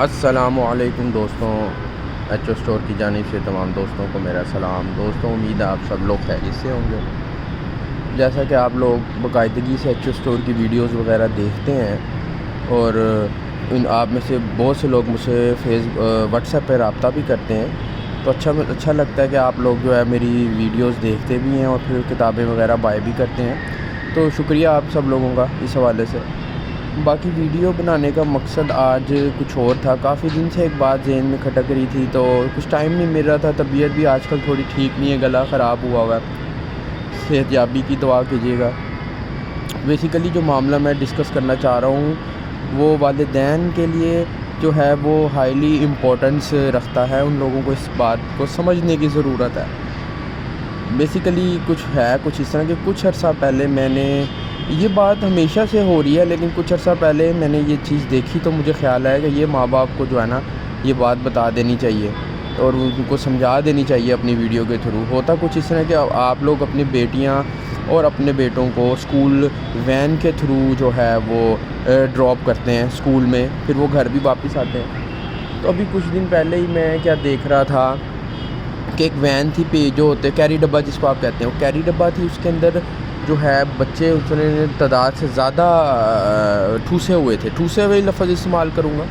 السلام علیکم دوستوں، ایچ او اسٹور کی جانب سے تمام دوستوں کو میرا سلام۔ دوستوں، امید ہے آپ سب لوگ خیریت سے ہوں گے۔ جیسا کہ آپ لوگ باقاعدگی سے ایچ او اسٹور کی ویڈیوز وغیرہ دیکھتے ہیں اور آپ میں سے بہت سے لوگ مجھ سے واٹس ایپ پہ رابطہ بھی کرتے ہیں، تو اچھا لگتا ہے کہ آپ لوگ جو ہے میری ویڈیوز دیکھتے بھی ہیں اور پھر کتابیں وغیرہ بائی بھی کرتے ہیں، تو شکریہ آپ سب لوگوں کا اس حوالے سے۔ باقی ویڈیو بنانے کا مقصد آج کچھ اور تھا۔ کافی دن سے ایک بات ذہن میں کھٹک رہی تھی، تو کچھ ٹائم نہیں مل رہا تھا۔ طبیعت بھی آج کل تھوڑی ٹھیک نہیں ہے، گلا خراب ہوا ہے، صحت یابی کی دعا کیجیے گا۔ بیسیکلی جو معاملہ میں ڈسکس کرنا چاہ رہا ہوں وہ والدین کے لیے جو ہے وہ ہائیلی امپورٹنس رکھتا ہے۔ ان لوگوں کو اس بات کو سمجھنے کی ضرورت ہے۔ بیسیکلی کچھ اس طرح کہ کچھ عرصہ پہلے میں نے یہ بات ہمیشہ سے ہو رہی ہے، لیکن کچھ عرصہ پہلے میں نے یہ چیز دیکھی تو مجھے خیال آیا کہ یہ ماں باپ کو جو ہے نا یہ بات بتا دینی چاہیے اور ان کو سمجھا دینی چاہیے اپنی ویڈیو کے تھرو۔ ہوتا کچھ اس طرح کہ آپ لوگ اپنی بیٹیاں اور اپنے بیٹوں کو اسکول وین کے تھرو جو ہے وہ ڈراپ کرتے ہیں اسکول میں، پھر وہ گھر بھی واپس آتے ہیں۔ تو ابھی کچھ دن پہلے ہی میں کیا دیکھ رہا تھا کہ ایک وین تھی جو ہوتے کیری ڈبہ جس کو آپ کہتے ہیں، وہ کیری ڈبہ تھی، اس کے اندر جو ہے بچے اس نے تعداد سے زیادہ ٹھوسے ہوئے لفظ استعمال کروں گا،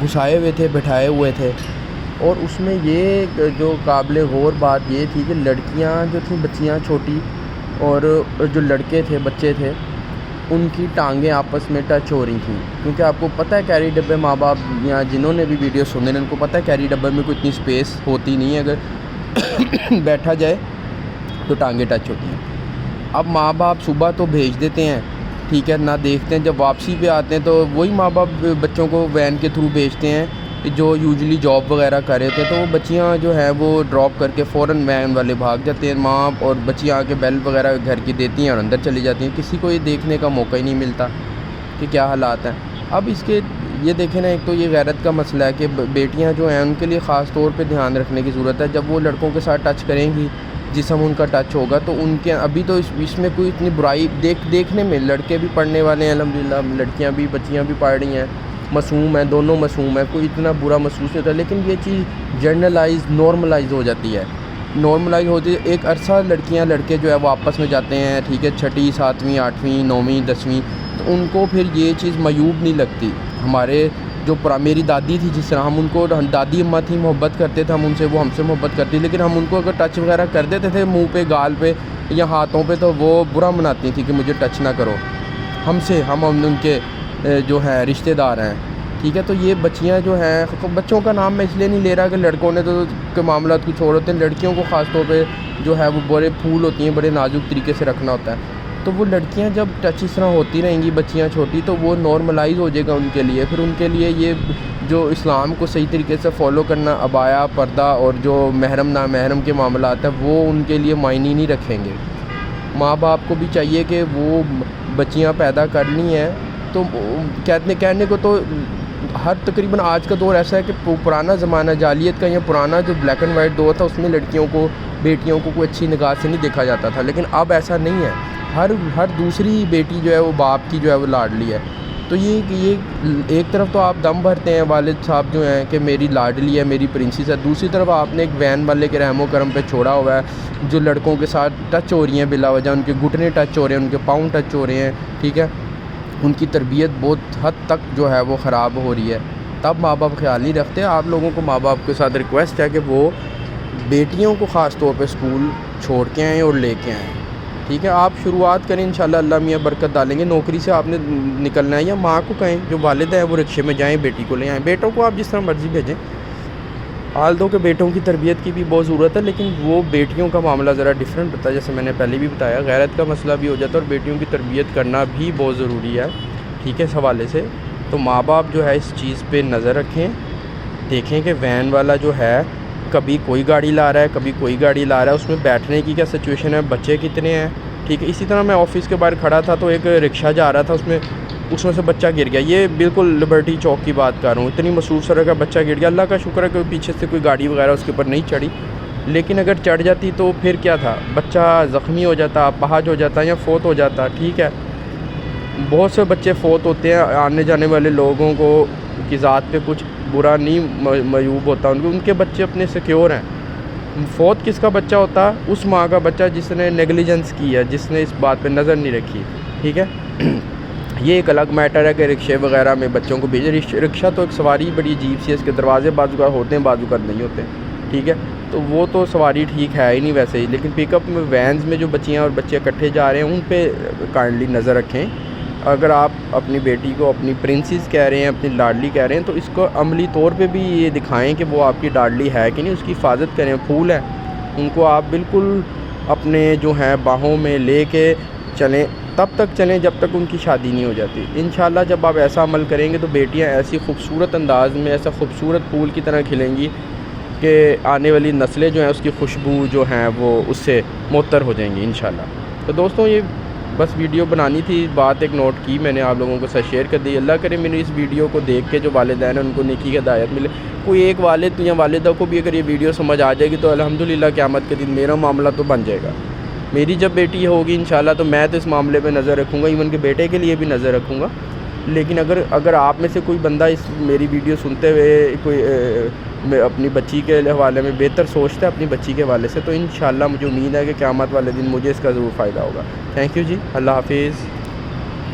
گھسائے ہوئے تھے، بٹھائے ہوئے تھے۔ اور اس میں یہ جو قابل غور بات یہ تھی کہ لڑکیاں جو تھیں، بچیاں چھوٹی، اور جو لڑکے تھے، بچے تھے، ان کی ٹانگیں آپس میں ٹچ ہو رہی تھیں۔ کیونکہ آپ کو پتہ ہے کیری ڈبے، ماں باپ یا جنہوں نے بھی ویڈیو سنے ان کو پتہ ہے کیری ڈبے میں کوئی اتنی سپیس ہوتی نہیں ہے، اگر بیٹھا جائے تو ٹانگیں ٹچ ہوتی ہیں۔ اب ماں باپ صبح تو بھیج دیتے ہیں، ٹھیک ہے، نہ دیکھتے ہیں، جب واپسی پہ آتے ہیں تو وہی ماں باپ بچوں کو وین کے تھرو بھیجتے ہیں جو یوزلی جاب وغیرہ کر رہے تھے، تو وہ بچیاں جو ہیں وہ ڈراپ کر کے فوراً وین والے بھاگ جاتے ہیں۔ ماں اور بچیاں آ کے بیل وغیرہ گھر کی دیتی ہیں اور اندر چلی جاتی ہیں، کسی کو یہ دیکھنے کا موقع ہی نہیں ملتا کہ کیا حالات ہیں۔ اب اس کے یہ دیکھیں نا، ایک تو یہ غیرت کا مسئلہ ہے کہ بیٹیاں جو ہیں ان کے لیے خاص طور پہ دھیان رکھنے کی ضرورت ہے۔ جب وہ لڑکوں کے ساتھ ٹچ کریں گی، جسم ان کا ٹچ ہوگا، تو ان کے ابھی تو اس میں کوئی اتنی برائی دیکھنے میں، لڑکے بھی پڑھنے والے ہیں الحمدللہ، لڑکیاں بھی، بچیاں بھی پڑھ رہی ہیں، معصوم ہیں، دونوں معصوم ہیں، کوئی اتنا برا محسوس نہیں ہوتا، لیکن یہ چیز نارملائز ہو جاتی ہے۔ ایک عرصہ لڑکیاں لڑکے جو ہے وہ آپس میں جاتے ہیں، ٹھیک ہے، 6، 7، 8، 9، 10ویں، تو ان کو پھر یہ چیز معیوب نہیں لگتی۔ ہمارے جو میری دادی تھی، جس طرح ہم ان کو، دادی اماں تھی، محبت کرتے تھے ہم ان سے، وہ ہم سے محبت کرتی، لیکن ہم ان کو اگر ٹچ وغیرہ کر دیتے تھے منہ پہ، گال پہ یا ہاتھوں پہ، تو وہ برا مناتی تھی کہ مجھے ٹچ نہ کرو ہم ان کے جو ہیں رشتہ دار ہیں، ٹھیک ہے۔ تو یہ بچیاں جو ہیں، بچوں کا نام میں اس لیے نہیں لے رہا کہ لڑکوں نے تو کے معاملات کچھ اور ہوتے ہیں، لڑکیوں کو خاص طور پہ جو ہے وہ بڑے پھول ہوتی ہیں، بڑے نازک طریقے سے رکھنا ہوتا ہے۔ تو وہ لڑکیاں جب ٹچ اس طرح ہوتی رہیں گی، بچیاں چھوٹی، تو وہ نارملائز ہو جائے گا ان کے لیے۔ پھر ان کے لیے یہ جو اسلام کو صحیح طریقے سے فالو کرنا، عبایا، پردہ اور جو محرم نامحرم کے معاملات ہیں، وہ ان کے لیے معنی نہیں رکھیں گے۔ ماں باپ کو بھی چاہیے کہ وہ بچیاں پیدا کرنی ہیں، تو کہنے کو تو ہر تقریباً آج کا دور ایسا ہے کہ پرانا زمانہ جاہلیت کا یا پرانا جو بلیک اینڈ وائٹ دور تھا، اس میں لڑکیوں کو، بیٹیوں کو کوئی اچھی نگاہ سے نہیں دیکھا جاتا تھا، لیکن اب ایسا نہیں ہے۔ ہر دوسری بیٹی جو ہے وہ باپ کی جو ہے وہ لاڈلی ہے۔ تو یہ ایک طرف تو آپ دم بھرتے ہیں والد صاحب جو ہیں کہ میری لاڈلی ہے، میری پرنسس ہے، دوسری طرف آپ نے ایک وین والے کے رحم و کرم پہ چھوڑا ہوا ہے، جو لڑکوں کے ساتھ ٹچ ہو رہی ہیں بلا وجہ، ان کے گھٹنے ٹچ ہو رہے ہیں، ان کے پاؤں ٹچ ہو رہے ہیں، ٹھیک ہے، ان کی تربیت بہت حد تک جو ہے وہ خراب ہو رہی ہے۔ تب ماں باپ خیال نہیں رکھتے۔ آپ لوگوں کو ماں باپ کے ساتھ ریکویسٹ ہے کہ وہ بیٹیوں کو خاص طور پہ اسکول چھوڑ کے آئیں اور لے کے آئیں، ٹھیک ہے۔ آپ شروعات کریں، انشاءاللہ اللہ میاں برکت ڈالیں گے۔ نوکری سے آپ نے نکلنا ہے، یا ماں کو کہیں، جو والد ہیں وہ رکشے میں جائیں، بیٹی کو لے آئیں، بیٹوں کو آپ جس طرح مرضی بھیجیں۔ حال دو کہ بیٹوں کی تربیت کی بھی بہت ضرورت ہے، لیکن وہ بیٹیوں کا معاملہ ذرا ڈیفرنٹ ہوتا ہے، جیسے میں نے پہلے بھی بتایا، غیرت کا مسئلہ بھی ہو جاتا ہے، اور بیٹیوں کی تربیت کرنا بھی بہت ضروری ہے، ٹھیک ہے، اس حوالے سے۔ تو ماں باپ جو ہے اس چیز پہ نظر رکھیں، دیکھیں کہ وین والا جو ہے کبھی کوئی گاڑی لا رہا ہے، کبھی کوئی گاڑی لا رہا ہے، اس میں بیٹھنے کی کیا سچویشن ہے، بچے کتنے ہیں، ٹھیک ہے۔ اسی طرح میں آفس کے باہر کھڑا تھا تو ایک رکشہ جا رہا تھا، اس میں سے بچہ گر گیا۔ یہ بالکل لبرٹی چوک کی بات کر رہا ہوں، اتنی مصروف سڑک کا بچہ گر گیا۔ اللہ کا شکر ہے کہ پیچھے سے کوئی گاڑی وغیرہ اس کے اوپر نہیں چڑھی، لیکن اگر چڑھ جاتی تو پھر کیا تھا، بچہ زخمی ہو جاتا، اپاہج ہو جاتا یا فوت ہو جاتا، ٹھیک ہے۔ بہت سے بچے فوت ہوتے ہیں، آنے جانے والے لوگوں کو کی ذات پہ کچھ برا نہیں معیوب ہوتا ان کے بچے اپنے سیکیور ہیں۔ فوت کس کا بچہ ہوتا؟ اس ماں کا بچہ جس نے نیگلیجنس کی ہے، جس نے اس بات پہ نظر نہیں رکھی، ٹھیک ہے۔ یہ ایک الگ میٹر ہے کہ رکشے وغیرہ میں بچوں کو بھیجے۔ رکشہ تو ایک سواری بڑی عجیب سی ہے، اس کے دروازے بازو کا ہوتے ہیں، بازو کا نہیں ہوتے، ٹھیک ہے، تو وہ تو سواری ٹھیک ہے ہی نہیں ویسے ہی۔ لیکن پک اپ میں وینز میں جو بچیاں اور بچے اکٹھے جا رہے ہیں ان پہ کائنڈلی نظر رکھیں۔ اگر آپ اپنی بیٹی کو اپنی پرنسس کہہ رہے ہیں، اپنی لاڈلی کہہ رہے ہیں، تو اس کو عملی طور پہ بھی یہ دکھائیں کہ وہ آپ کی لاڈلی ہے کہ نہیں، اس کی حفاظت کریں۔ پھول ہے، ان کو آپ بالکل اپنے جو ہیں باہوں میں لے کے چلیں، تب تک چلیں جب تک ان کی شادی نہیں ہو جاتی۔ انشاءاللہ جب آپ ایسا عمل کریں گے تو بیٹیاں ایسی خوبصورت انداز میں، ایسا خوبصورت پھول کی طرح کھلیں گی کہ آنے والی نسلیں جو ہیں اس کی خوشبو جو ہیں وہ اس سے معطر ہو جائیں گی انشاءاللہ۔ تو دوستوں یہ بس ویڈیو بنانی تھی، بات ایک نوٹ کی میں نے، آپ لوگوں کے ساتھ شیئر کر دی۔ اللہ کرے میری اس ویڈیو کو دیکھ کے جو والدین ہیں ان کو نیکی کی ہدایت ملے۔ کوئی ایک والد یا والدہ کو بھی اگر یہ ویڈیو سمجھ آ جائے گی تو الحمدللہ قیامت کے دن میرا معاملہ تو بن جائے گا۔ میری جب بیٹی ہوگی انشاءاللہ تو میں تو اس معاملے پہ نظر رکھوں گا، ایون کہ بیٹے کے لیے بھی نظر رکھوں گا۔ لیکن اگر آپ میں سے کوئی بندہ اس میری ویڈیو سنتے ہوئے کوئی اپنی بچی کے حوالے میں بہتر سوچتا ہے اپنی بچی کے حوالے سے، تو انشاءاللہ مجھے امید ہے کہ قیامت والے دن مجھے اس کا ضرور فائدہ ہوگا۔ تھینک یو جی، اللہ حافظ۔